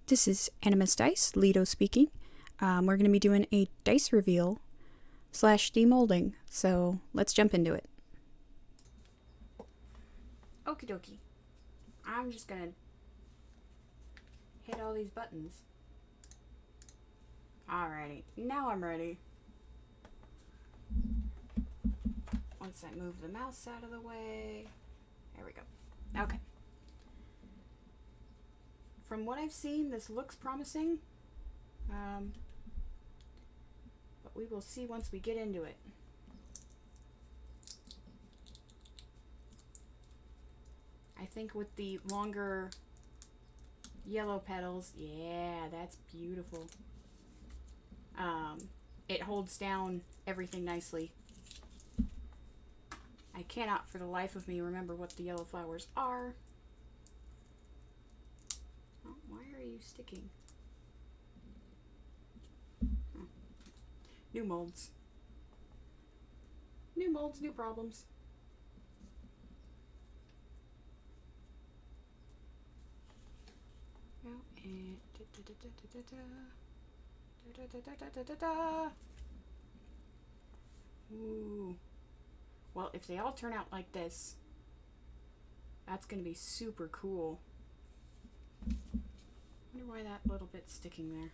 This is Animas Dice, Lido speaking. We're going to be doing a dice reveal slash demolding, so let's jump into it. Okie dokie. I'm just going to hit all these buttons. Alrighty, now I'm ready. Once I move the mouse out of the way. There we go. Okay. From what I've seen, this looks promising. But we will see once we get into it. I think with the longer yellow petals, yeah, that's beautiful. It holds down everything nicely. I cannot for the life of me remember what the yellow flowers are. Oh, why are you sticking? New molds. New molds, new problems. Well, and Ooh. Well, if they all turn out like this, that's going to be super cool. I wonder why that little bit's sticking there.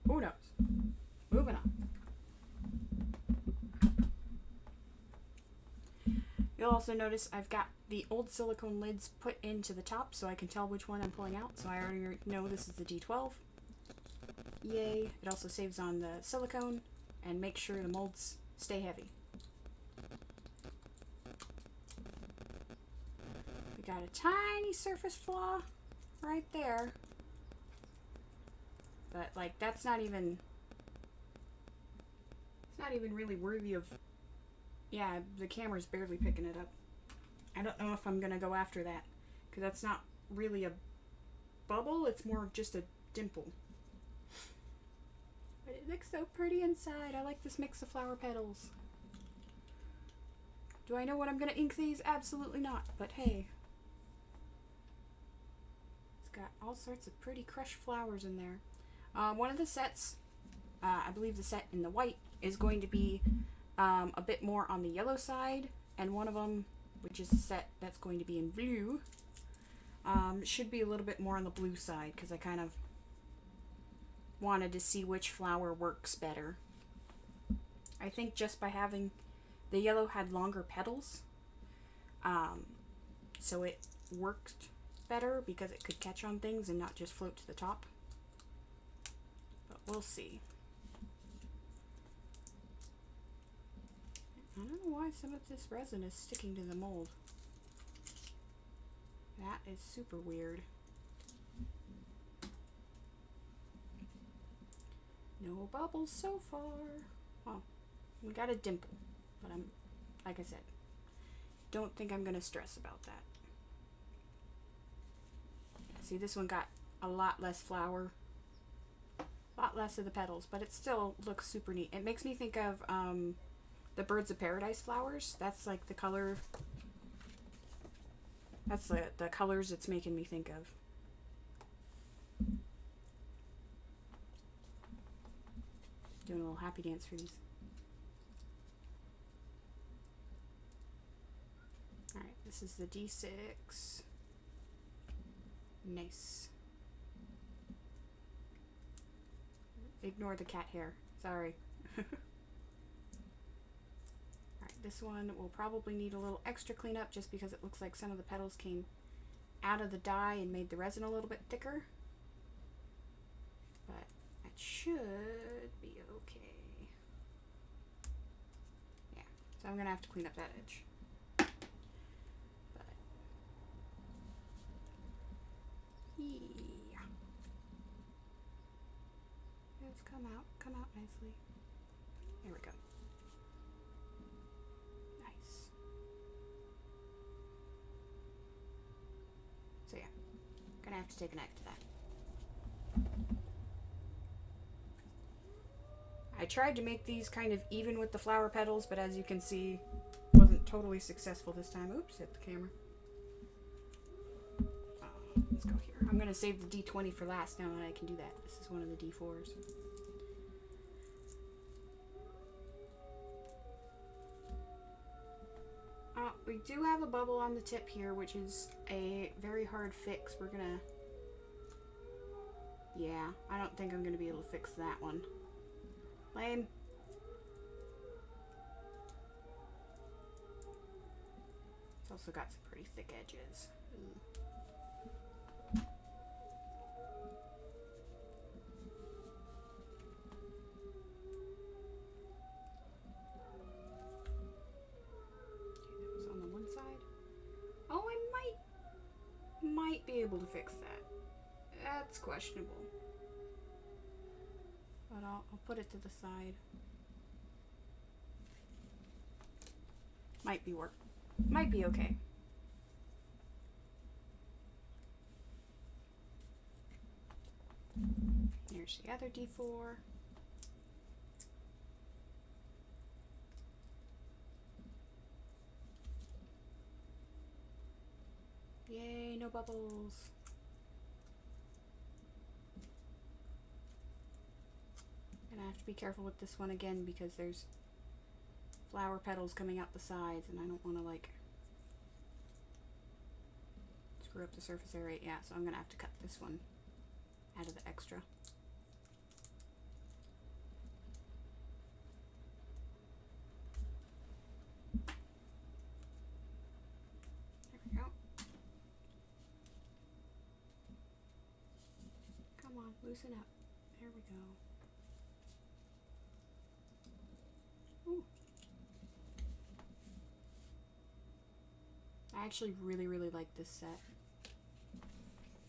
Who knows? Moving on. You'll also notice I've got the old silicone lids put into the top so I can tell which one I'm pulling out. So I already know this is the D12. Yay. It also saves on the silicone and makes sure the molds stay heavy. We got a tiny surface flaw right there. But like that's not even really worthy of. Yeah, the camera's barely picking it up. I don't know if I'm gonna go after that because that's not really a bubble, it's more of just a dimple. But it looks so pretty inside. I like this mix of flower petals. Do I know what I'm gonna ink these? Absolutely not, but hey. It's got all sorts of pretty crushed flowers in there. One of the sets, I believe the set in the white, is going to be a bit more on the yellow side, and one of them, which is a set that's going to be in blue, should be a little bit more on the blue side because I kind of wanted to see which flower works better. I think just by having the yellow had longer petals, so it worked better because it could catch on things and not just float to the top. But we'll see. I don't know why some of this resin is sticking to the mold. That is super weird. No bubbles so far. Well, we got a dimple, but I'm, like I said, don't think I'm gonna stress about that. See, this one got a lot less flower, a lot less of the petals, but it still looks super neat. It makes me think of the Birds of Paradise flowers. That's like the color. That's the colors it's making me think of. Doing a little happy dance for these. Alright, this is the D6. Nice. Ignore the cat hair. Sorry. This one will probably need a little extra cleanup just because it looks like some of the petals came out of the dye and made the resin a little bit thicker. But it should be okay. Yeah, so I'm going to have to clean up that edge. But, yeah. Let's come out nicely. There we go. So yeah, gonna have to take a knife to that. I tried to make these kind of even with the flower petals, but as you can see, wasn't totally successful this time. Oops, hit the camera. Let's go here. I'm gonna save the D20 for last now that I can do that. This is one of the D4s. We do have a bubble on the tip here, which is a very hard fix. We're gonna... Yeah, I don't think I'm gonna be able to fix that one. Lame. It's also got some pretty thick edges. Ooh. Oh, I might be able to fix that. That's questionable. But I'll put it to the side. Might be okay. Here's the other D4. Yay, no bubbles. Gonna have to be careful with this one again because there's flower petals coming out the sides and I don't want to like screw up the surface area. Yeah, so I'm gonna have to cut this one out of the extra. There we go. Come on, loosen up. There we go. Ooh. I actually really like this set.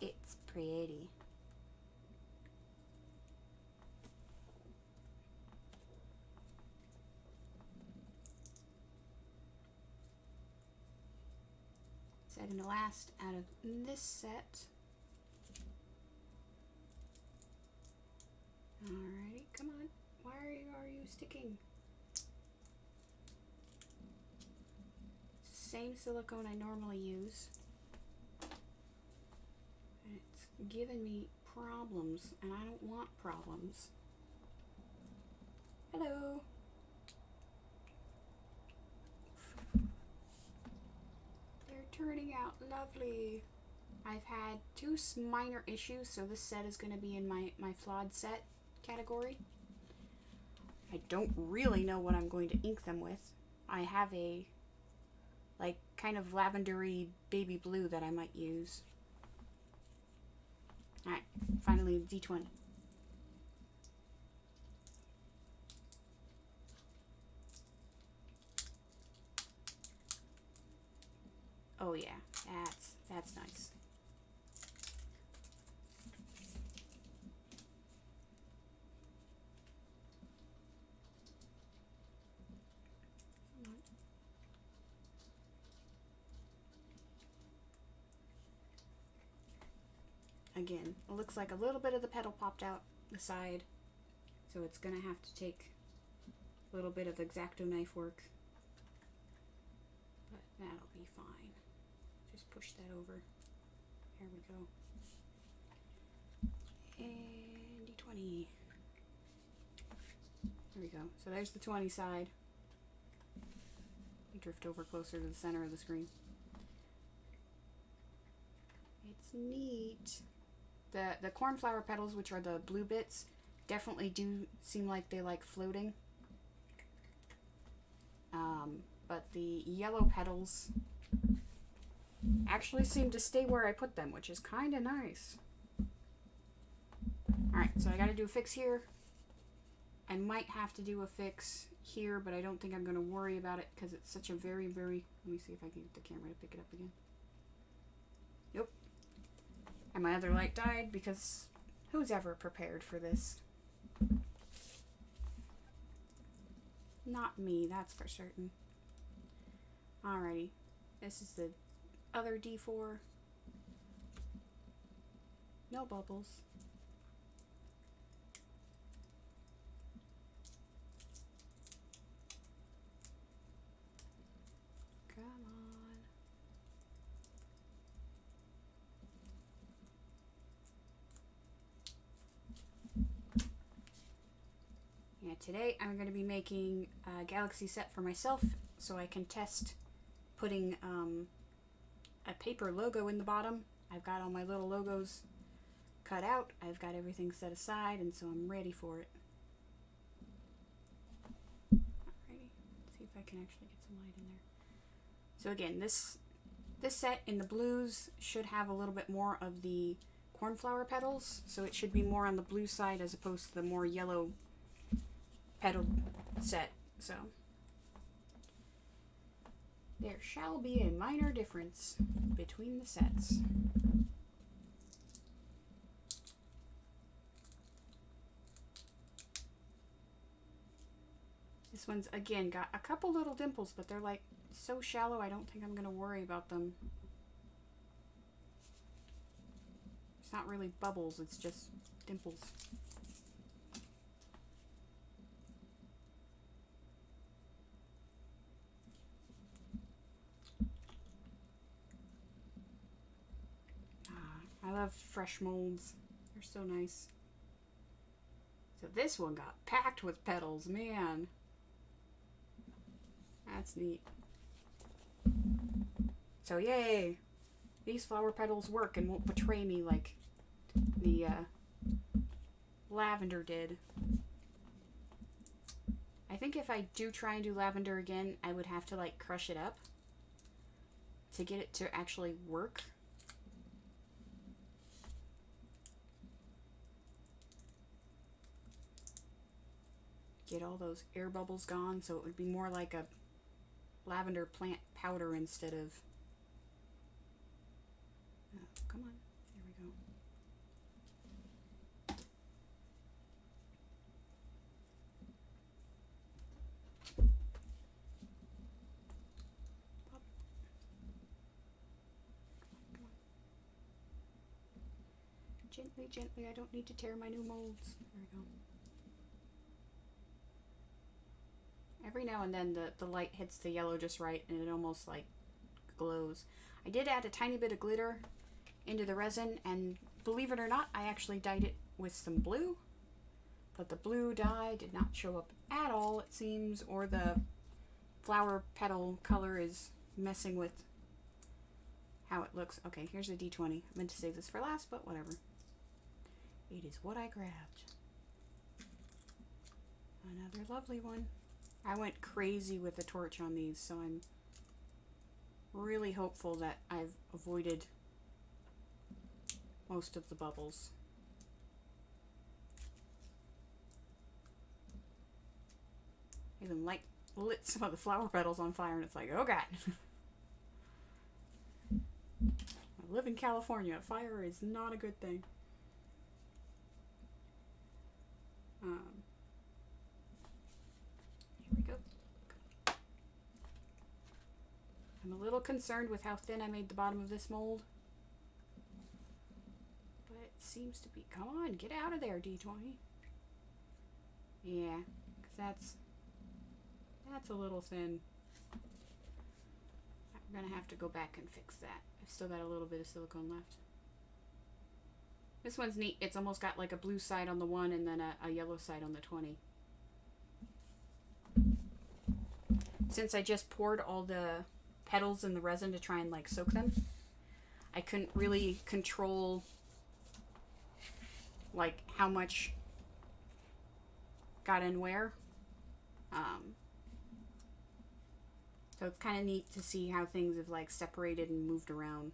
It's pretty. Second to last out of this set. Alrighty, come on. Why are you sticking? Same silicone I normally use. And it's giving me problems, and I don't want problems. Hello. They're turning out lovely. I've had two minor issues, so this set is going to be in my flawed set category. I don't really know what I'm going to ink them with. I have a like kind of lavendery baby blue that I might use. Alright, finally D20. Oh yeah, that's nice. Again, it looks like a little bit of the petal popped out the side, so it's gonna have to take a little bit of X-Acto knife work, but that'll be fine. Just push that over. There we go. And D20. There we go. So there's the 20 side. Drift over closer to the center of the screen. It's neat. The cornflower petals, which are the blue bits, definitely do seem like they like floating. But the yellow petals actually seem to stay where I put them, which is kind of nice. Alright, so I gotta do a fix here. I might have to do a fix here, but I don't think I'm going to worry about it because it's such a very... Let me see if I can get the camera to pick it up again. Nope. And my other light died because who's ever prepared for this? Not me, that's for certain. Alrighty. This is the other D4. No bubbles. Come on. today I'm going to be making a galaxy set for myself so I can test putting a paper logo in the bottom. I've got all my little logos cut out. I've got everything set aside, and so I'm ready for it. Alrighty, let's see if I can actually get some light in there. So again, this set in the blues should have a little bit more of the cornflower petals, so it should be more on the blue side as opposed to the more yellow petal set. So there shall be a minor difference between the sets. This one's again got a couple little dimples, but they're like so shallow I don't think I'm gonna worry about them. It's not really bubbles, it's just dimples. I love fresh molds. They're so nice. So this one got packed with petals, man. That's neat. So yay! These flower petals work and won't betray me like the lavender did. I think if I do try and do lavender again, I would have to like crush it up to get it to actually work. Get all those air bubbles gone, so it would be more like a lavender plant powder instead of... Oh, come on, there we go. Pop. Come on. Gently, gently, I don't need to tear my new molds. There we go. Every now and then the light hits the yellow just right and it almost like glows. I did add a tiny bit of glitter into the resin, and believe it or not, I actually dyed it with some blue, but the blue dye did not show up at all, it seems, or the flower petal color is messing with how it looks. Okay, here's a D20. I meant to save this for last, but whatever. It is what I grabbed. Another lovely one. I went crazy with the torch on these, so I'm really hopeful that I've avoided most of the bubbles. Even like lit some of the flower petals on fire, and it's like, oh god. I live in California. Fire is not a good thing. Here we go. I'm a little concerned with how thin I made the bottom of this mold. But it seems to be... Come on, get out of there, D20. Yeah, because that's a little thin. I'm going to have to go back and fix that. I've still got a little bit of silicone left. This one's neat. It's almost got like a blue side on the 1 and then a yellow side on the 20. Since I just poured all the petals in the resin to try and like soak them, I couldn't really control like how much got in where. So it's kind of neat to see how things have like separated and moved around.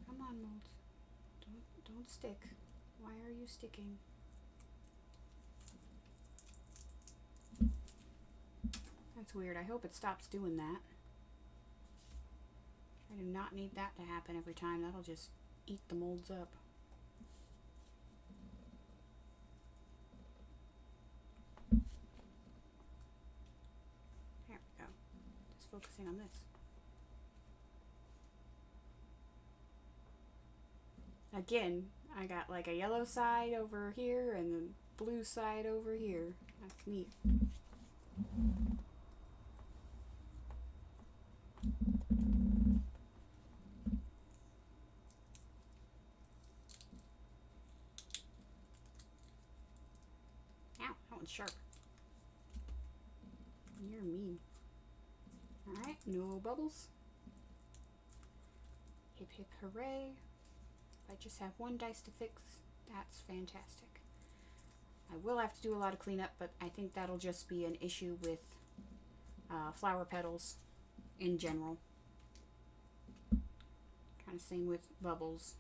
Come on, molds. Don't stick. Why are you sticking? That's weird. I hope it stops doing that. I do not need that to happen every time. That'll just eat the molds up. There we go. Just focusing on this. Again, I got like a yellow side over here and the blue side over here. That's neat. That one's sharp. You're mean. Alright, no bubbles. Hip hip hooray. If I just have one dice to fix, that's fantastic. I will have to do a lot of cleanup, but I think that'll just be an issue with flower petals in general. Kind of same with bubbles.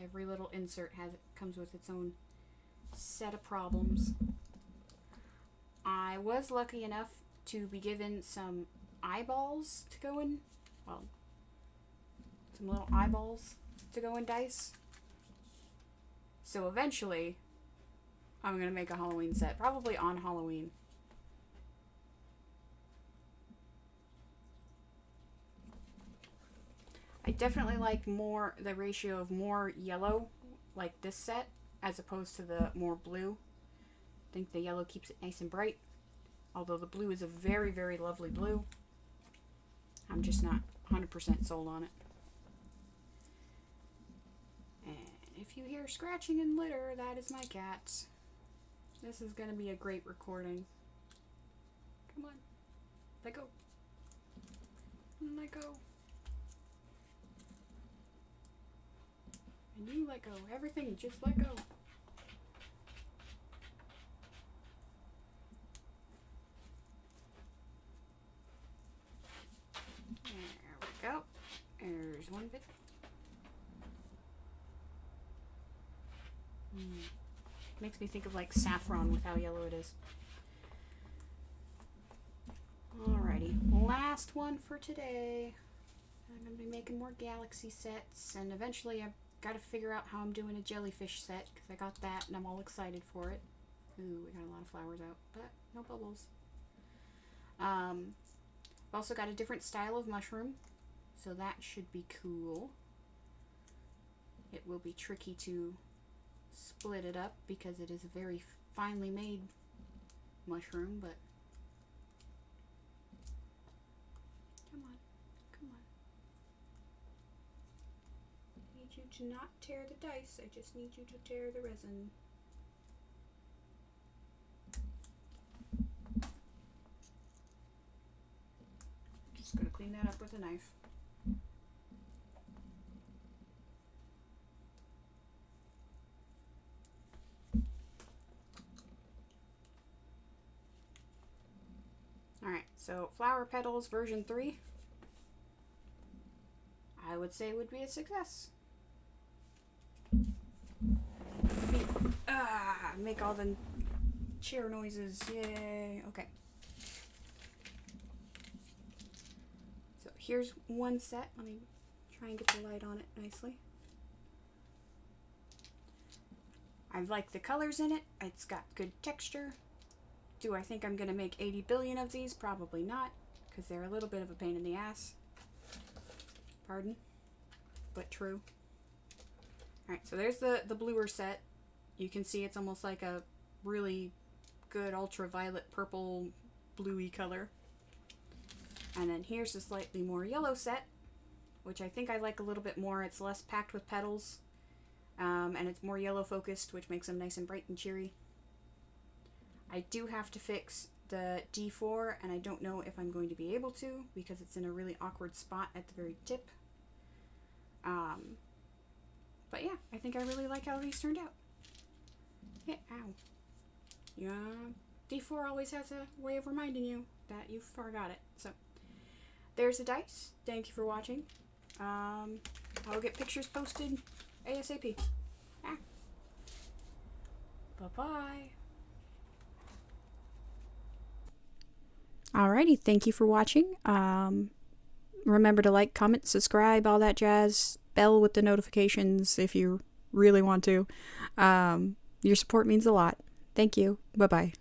Every little insert comes with its own set of problems. I was lucky enough to be given some eyeballs to go in, well, some little eyeballs to go in dice. So eventually, I'm going to make a Halloween set, probably on Halloween. I definitely like the ratio of more yellow, like this set, as opposed to the more blue. I think the yellow keeps it nice and bright, although the blue is a very, very lovely blue. I'm just not 100% sold on it. And if you hear scratching and litter, that is my cat. This is going to be a great recording. Come on. Let go. Let go. And you let go. Everything, just let go. There we go. There's one bit. Makes me think of like saffron with how yellow it is. Alrighty, last one for today. I'm going to be making more galaxy sets, and eventually I've got to figure out how I'm doing a jellyfish set, because I got that and I'm all excited for it. Ooh, we got a lot of flowers out, but no bubbles. I've also got a different style of mushroom, so that should be cool. It will be tricky to split it up because it is a very finely made mushroom, but come on, come on. I need you to not tear the dice, I just need you to tear the resin. Just gonna clean that up with a knife. Alright, so Flower Petals version 3, I would say would be a success. Make all the chair noises, yay, okay. So here's one set, let me try and get the light on it nicely. I like the colors in it, it's got good texture. Do I think I'm going to make 80 billion of these? Probably not, because they're a little bit of a pain in the ass. Pardon? But true. Alright, so there's the bluer set. You can see it's almost like a really good ultraviolet purple bluey color. And then here's the slightly more yellow set, which I think I like a little bit more. It's less packed with petals, and it's more yellow focused, which makes them nice and bright and cheery. I do have to fix the D4, and I don't know if I'm going to be able to because it's in a really awkward spot at the very tip. But yeah, I think I really like how these turned out. Yeah, ow. Yeah, D4 always has a way of reminding you that you forgot it. So, there's the dice. Thank you for watching. I'll get pictures posted ASAP. Ah. Bye-bye. Alrighty, thank you for watching. Remember to like, comment, subscribe, all that jazz. Bell with the notifications if you really want to. Your support means a lot. Thank you. Bye-bye.